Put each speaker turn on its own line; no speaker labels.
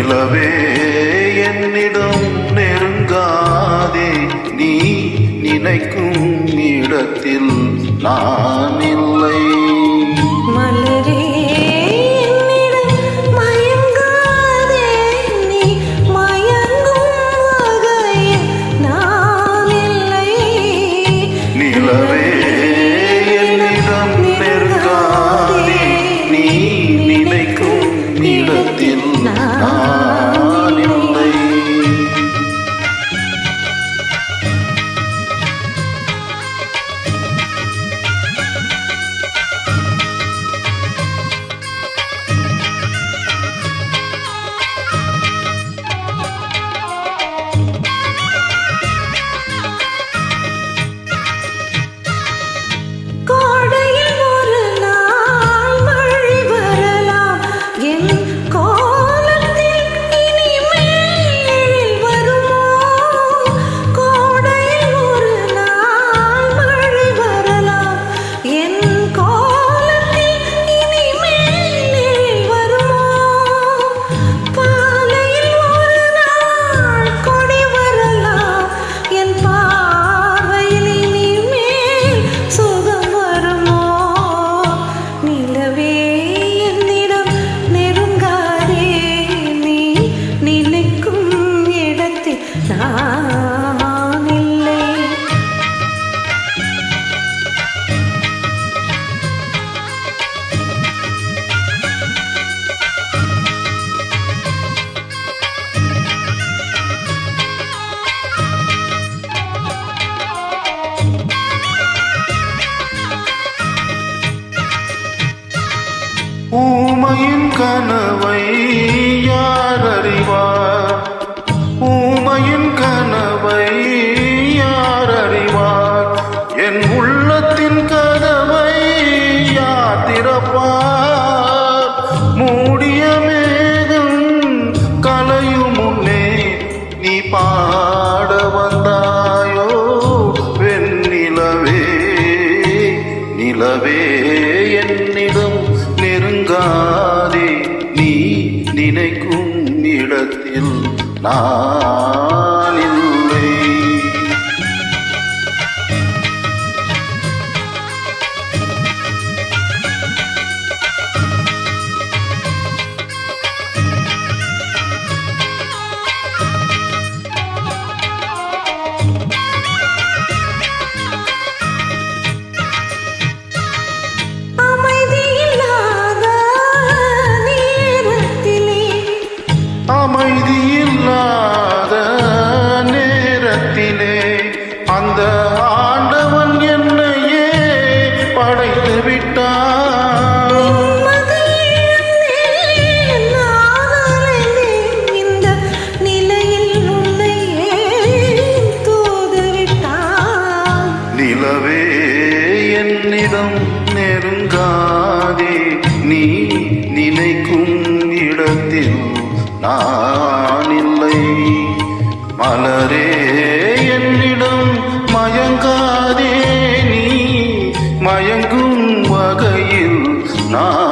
நிலவே என்னிடம் நெருங்காதே, நீ நினைக்கும் இடத்தில் நான் இல்லை.
மலரே என்னிடம் மயங்காதே, நீ மயங்கும் வகையில் நான் இல்லை.
நிலவே என்னிடம் நெருங்காதே, நீ நினைக்கும் இடத்தில் நான் இல்லை.
கோடையில் ஒரு நாள் மழை வரலாம், என் கோலத்தில் இனிமேல் வருமோ? கோடையில் ஒரு நாள் மழை வரலாம், என் கோலத்தில் இனிமேல் வருமோ? பாலையில் ஒரு நாள் கொடி வரலாம், என் பார்வையில் இனிமேல் சுகம் வருமோ? நிலவே என்னிடம் நெருங்காதே, நீ நினைக்கும் இடத்தில் நான் இல்லை.
ஊமையின் கனவை யார் அறிவார்? ஊமையின் கனவை யார் அறிவார்? என் உள்ளத்தின் கதவை யார் திறப்பார்? மூடிய மேகம் கலையும் முன்னே நீ பாட வந்தாயோ வெண்ணிலவே. நிலவே என்னிடம் நெருங்காதே, நீ நினைக்கும் இடத்தில் நான் இல்லை. அமைதியில்லாத நேரத்திலே அந்த ஆண்டவன் என்னையே படைத்து விட்டான்.
இந்த நிலையில் உன்னையே தூது விட்டான்.
நிலவே என்னிடம் நெருங்காதே, நீ நினைக்கும் இடத்தில் நான் இல்லை. மலரே என்னிடம் மயங்காதே, நீ மயங்கும் வகையில் நான்